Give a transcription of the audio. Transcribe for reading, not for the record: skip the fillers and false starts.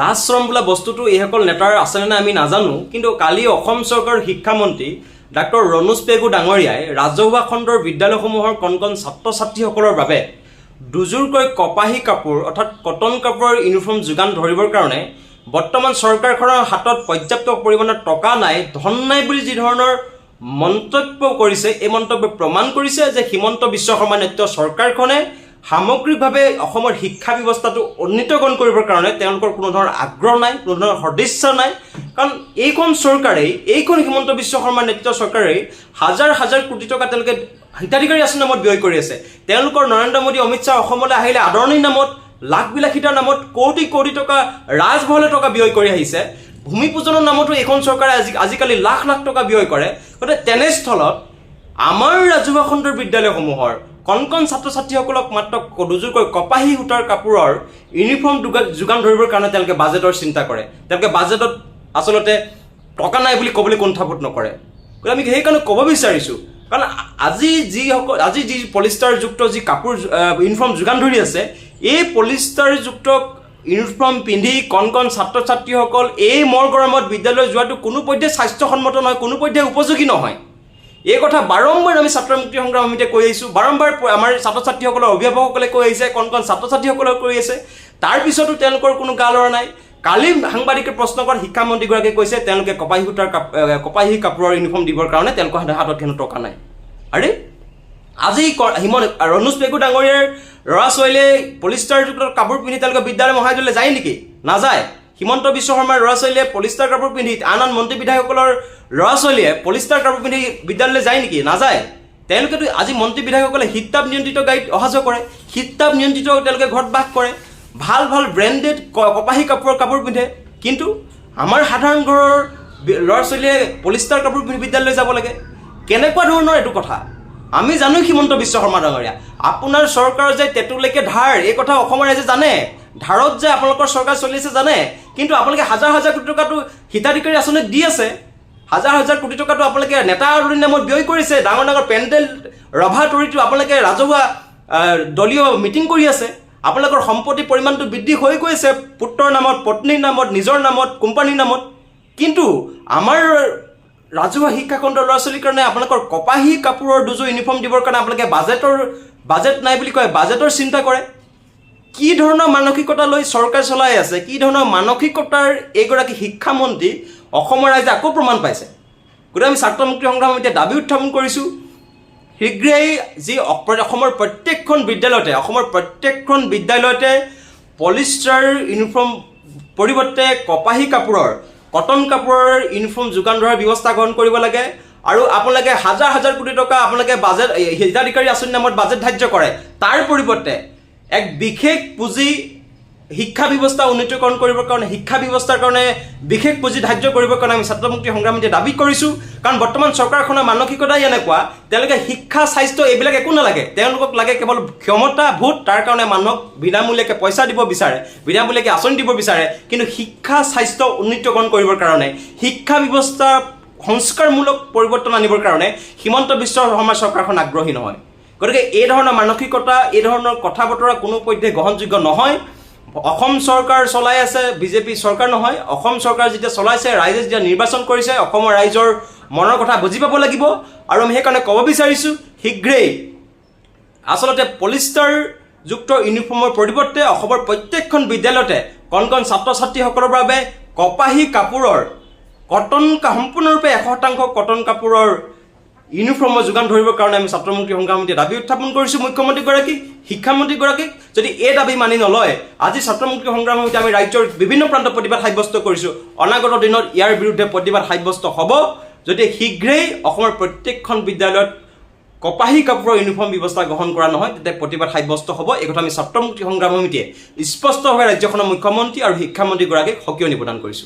লাজ শ্ৰম বোলা বস্তুটো এইসকল নেতাৰ আছেনে নাই আমি নাজানো, কিন্তু কালি অসম চৰকাৰৰ শিক্ষামন্ত্ৰী ডাক্তৰ ৰণোজ পেগু ডাঙৰীয়াই ৰাজহুৱা খণ্ডৰ বিদ্যালয়সমূহৰ কণ ছাত্ৰ ছাত্ৰীসকলৰ বাবে দুযোৰকৈ কপাহী কাপোৰ অৰ্থাৎ কটন কাপোৰৰ ইউনিফৰ্ম যোগান ধৰিবৰ কাৰণে বৰ্তমান চৰকাৰখনৰ হাতত পৰ্যাপ্ত পৰিমাণৰ টকা নাই, ধন নাই বুলি যি ধৰণৰ মন্তব্য কৰিছে, এই মন্তব্য প্ৰমাণ কৰিছে যে হিমন্ত বিশ্ব শৰ্মা নেতৃত্বৰ চৰকাৰখনে সামগ্ৰিকভাৱে অসমৰ শিক্ষা ব্যৱস্থাটো উন্নীতকৰণ কৰিবৰ কাৰণে তেওঁলোকৰ কোনো ধৰণৰ আগ্ৰহ নাই, কোনো ধৰণৰ সদিচ্ছা নাই। কাৰণ এইখন চৰকাৰেই, এইখন হিমন্ত বিশ্ব শৰ্মা নেতৃত্বৰ চৰকাৰেই হাজাৰ হাজাৰ কোটি টকা তেওঁলোকে হিতাধিকাৰী আঁচনিৰ নামত ব্যয় কৰি আছে। তেওঁলোকৰ নৰেন্দ্ৰ মোদী অমিত শ্বাহ অসমলৈ আহিলে আদৰণিৰ নামত, লাখ বিলাসিতাৰ নামত কোটি কোটি টকা ৰাজভৱনলৈ টকা ব্যয় কৰি আহিছে। ভূমি পূজনৰ নামতো এইখন চৰকাৰে আজিকালি লাখ লাখ টকা ব্যয় কৰে। গতিকে তেনেস্থলত আমাৰ ৰাজহুৱা খণ্ডৰ বিদ্যালয়সমূহৰ কণ ছাত্ৰ ছাত্ৰীসকলক মাত্ৰ দুযোৰকৈ কপাহী সূতাৰ কাপোৰৰ ইউনিফৰ্ম যোগান ধৰিবৰ কাৰণে তেওঁলোকে বাজেটৰ চিন্তা কৰে। তেওঁলোকে বাজেটত আচলতে টকা নাই বুলি ক'বলৈ কুণ্ঠাবোধ নকৰে। গতিকে আমি সেইকাৰণে ক'ব বিচাৰিছোঁ, কাৰণ আজি যি পলিষ্টাৰযুক্ত যি কাপোৰ ইউনিফৰ্ম যোগান ধৰি আছে, এই পলিষ্টাৰযুক্ত ইউনিফৰ্ম পিন্ধি কণ ছাত্ৰ ছাত্ৰীসকল এই মৰ গৰমত বিদ্যালয় যোৱাটো কোনোপধ্যে স্বাস্থ্যসন্মত নহয়, কোনোপধ্যে উপযোগী নহয়। এই কথা বাৰম্বাৰ আমি ছাত্ৰ মুক্তি সংগ্ৰাম সমিতিয়ে কৈ আহিছোঁ, বাৰম্বাৰ আমাৰ ছাত্ৰ ছাত্ৰীসকলৰ অভিভাৱকসকলে কৈ আহিছে, কণ ছাত্ৰ ছাত্ৰীসকলে কৈ আছে। তাৰপিছতো তেওঁলোকৰ কোনো গা লৰা নাই। কালি সাংবাদিকে প্ৰশ্ন কৰাত শিক্ষামন্ত্ৰীগৰাকীয়ে কৈছে তেওঁলোকে কপাহী কাপোৰৰ ইউনিফৰ্ম দিবৰ কাৰণে তেওঁলোকৰ হাতত কোনো টকা নাই। আৰে আজি ৰণোজ পেগু ডাঙৰীয়াৰ ল'ৰা ছোৱালীয়ে পলিষ্টাৰযুক্ত কাপোৰ পিন্ধি তেওঁলোকে বিদ্যালয় মহাবিদ্যালয়লৈ যায় নেকি? নাযায়। হিমন্ত বিশ্ব শৰ্মাৰ ল'ৰা ছোৱালীয়ে পলিষ্টাৰ কাপোৰ পিন্ধি, আন মন্ত্ৰী বিধায়কসকলৰ ল'ৰা ছোৱালীয়ে পলিষ্টাৰ কাপোৰ পিন্ধি বিদ্যালয়লৈ যায় নেকি? নাযায়। তেওঁলোকেতো আজি মন্ত্ৰী বিধায়কসকলে শীততাপ নিয়ন্ত্ৰিত গাড়ীত অহা যোৱা কৰে, শীততাপ নিয়ন্ত্ৰিত তেওঁলোকে ঘৰত বাস কৰে, ভাল ভাল ব্ৰেণ্ডেড কপাহী কাপোৰ পিন্ধে। কিন্তু আমাৰ সাধাৰণ ঘৰৰ ল'ৰা ছোৱালীয়ে পলিষ্টাৰ কাপোৰ পিন্ধি বিদ্যালয়লৈ যাব লাগে? কেনেকুৱা ধৰণৰ এইটো কথা? আমি জানো হিমন্ত বিশ্ব শৰ্মা ডাঙৰীয়া, আপোনাৰ চৰকাৰৰ যে তেতুলৈকে ধাৰ, এই কথা অসমৰ ৰাইজে জানে। ধাৰত যে আপোনালোকৰ চৰকাৰ চলি আছে জানে, কিন্তু আপোনালোকে হাজাৰ হাজাৰ কোটি টকাটো হিতাধিকাৰী আঁচনিত দি আছে, হাজাৰ হাজাৰ কোটি টকাটো আপোনালোকে নেতা আদৰণিৰ নামত ব্যয় কৰিছে, ডাঙৰ ডাঙৰ পেণ্ডেল ৰভা তৰিটো আপোনালোকে ৰাজহুৱা দলীয় মিটিং কৰি আছে, আপোনালোকৰ সম্পত্তিৰ পৰিমাণটো বৃদ্ধি হৈ গৈছে পুত্ৰৰ নামত, পত্নীৰ নামত, নিজৰ নামত, কোম্পানীৰ নামত। কিন্তু আমাৰ ৰাজহুৱা শিক্ষাখণ্ডৰ ল'ৰা ছোৱালীৰ কাৰণে আপোনালোকৰ কপাহী কাপোৰৰ দুযোৰ ইউনিফৰ্ম দিবৰ কাৰণে আপোনালোকে বাজেট নাই বুলি কয়, বাজেটৰ চিন্তা কৰে। কি ধৰণৰ মানসিকতা লৈ চৰকাৰ চলাই আছে, কি ধৰণৰ মানসিকতাৰ এইগৰাকী শিক্ষামন্ত্ৰী অসমৰ ৰাইজে আকৌ প্ৰমাণ পাইছে। গতিকে আমি ছাত্ৰ মুক্তি সংগ্ৰাম এতিয়া দাবী উত্থাপন কৰিছোঁ, শীঘ্ৰেই যি অসমৰ প্ৰত্যেকখন বিদ্যালয়তে পলিষ্টাৰ ইউনিফৰ্ম পৰিৱৰ্তে কপাহী কাপোৰৰ, কটন কাপোৰৰ ইউনিফৰ্ম যোগান ধৰাৰ ব্যৱস্থা গ্ৰহণ কৰিব লাগে। আৰু আপোনালোকে হাজাৰ হাজাৰ কোটি টকা আপোনালোকে বাজেট হিতাধিকাৰী আঁচনিৰ নামত বাজেট ধাৰ্য কৰে, তাৰ পৰিৱৰ্তে এক বিশেষ পুঁজি শিক্ষা ব্যৱস্থা উন্নীতকৰণ কৰিবৰ কাৰণে, শিক্ষা ব্যৱস্থাৰ কাৰণে বিশেষ পুঁজি ধাৰ্য কৰিবৰ কাৰণে আমি ছাত্ৰ মুক্তি সংগ্ৰাম সমিতিয়ে দাবী কৰিছোঁ। কাৰণ বৰ্তমান চৰকাৰখনৰ মানসিকতাই এনেকুৱা, তেওঁলোকে শিক্ষা স্বাস্থ্য এইবিলাক একো নালাগে, তেওঁলোকক লাগে কেৱল ক্ষমতা ভোট। তাৰ কাৰণে মানুহক বিনামূলীয়াকৈ পইচা দিব বিচাৰে, বিনামূলীয়াকৈ আঁচনি দিব বিচাৰে, কিন্তু শিক্ষা স্বাস্থ্য উন্নীতকৰণ কৰিবৰ কাৰণে, শিক্ষা ব্যৱস্থা সংস্কাৰমূলক পৰিৱৰ্তন আনিবৰ কাৰণে হিমন্ত বিশ্ব শৰ্মা চৰকাৰখন আগ্ৰহী নহয়। গতিকে এই ধৰণৰ মানসিকতা, এই ধৰণৰ কথা বতৰা কোনোপধ্যে গ্ৰহণযোগ্য নহয়। অসম চৰকাৰ চলাই আছে, বিজেপি চৰকাৰ নহয়। অসম চৰকাৰ যেতিয়া চলাইছে, ৰাইজে যেতিয়া নিৰ্বাচন কৰিছে, অসমৰ ৰাইজৰ মনৰ কথা বুজি পাব লাগিব। আৰু আমি সেইকাৰণে ক'ব বিচাৰিছোঁ, শীঘ্ৰেই আচলতে পলিষ্টাৰযুক্ত ইউনিফৰ্মৰ পৰিৱৰ্তে অসমৰ প্ৰত্যেকখন বিদ্যালয়তে কণ ছাত্ৰ ছাত্ৰীসকলৰ বাবে কপাহী কাপোৰৰ, সম্পূৰ্ণৰূপে 100% কটন কাপোৰৰ ইউনিফৰ্মৰ যোগান ধৰিবৰ কাৰণে আমি ছাত্ৰ মুক্তি সংগ্ৰাম সমিতিয়ে দাবী উত্থাপন কৰিছোঁ মুখ্যমন্ত্ৰীগৰাকীক, শিক্ষামন্ত্ৰীগৰাকীক। যদি এই দাবী মানি নলয়, আজি ছাত্ৰ মুক্তি সংগ্ৰাম সমিতিয়ে আমি ৰাজ্যৰ বিভিন্ন প্ৰান্তত প্ৰতিবাদ সাব্যস্ত কৰিছোঁ। অনাগত দিনত ইয়াৰ বিৰুদ্ধে প্ৰতিবাদ সাব্যস্ত হ'ব যদি শীঘ্ৰেই অসমৰ প্ৰত্যেকখন বিদ্যালয়ত কপাহী কাপোৰৰ ইউনিফৰ্ম ব্যৱস্থা গ্ৰহণ কৰা নহয়, তেতিয়া প্ৰতিবাদ সাব্যস্ত হ'ব। এই কথা আমি ছাত্ৰ মুক্তি সংগ্ৰাম সমিতিয়ে স্পষ্টভাৱে ৰাজ্যখনৰ মুখ্যমন্ত্ৰী আৰু শিক্ষামন্ত্ৰীগৰাকীক সকিয়নি প্ৰদান কৰিছোঁ।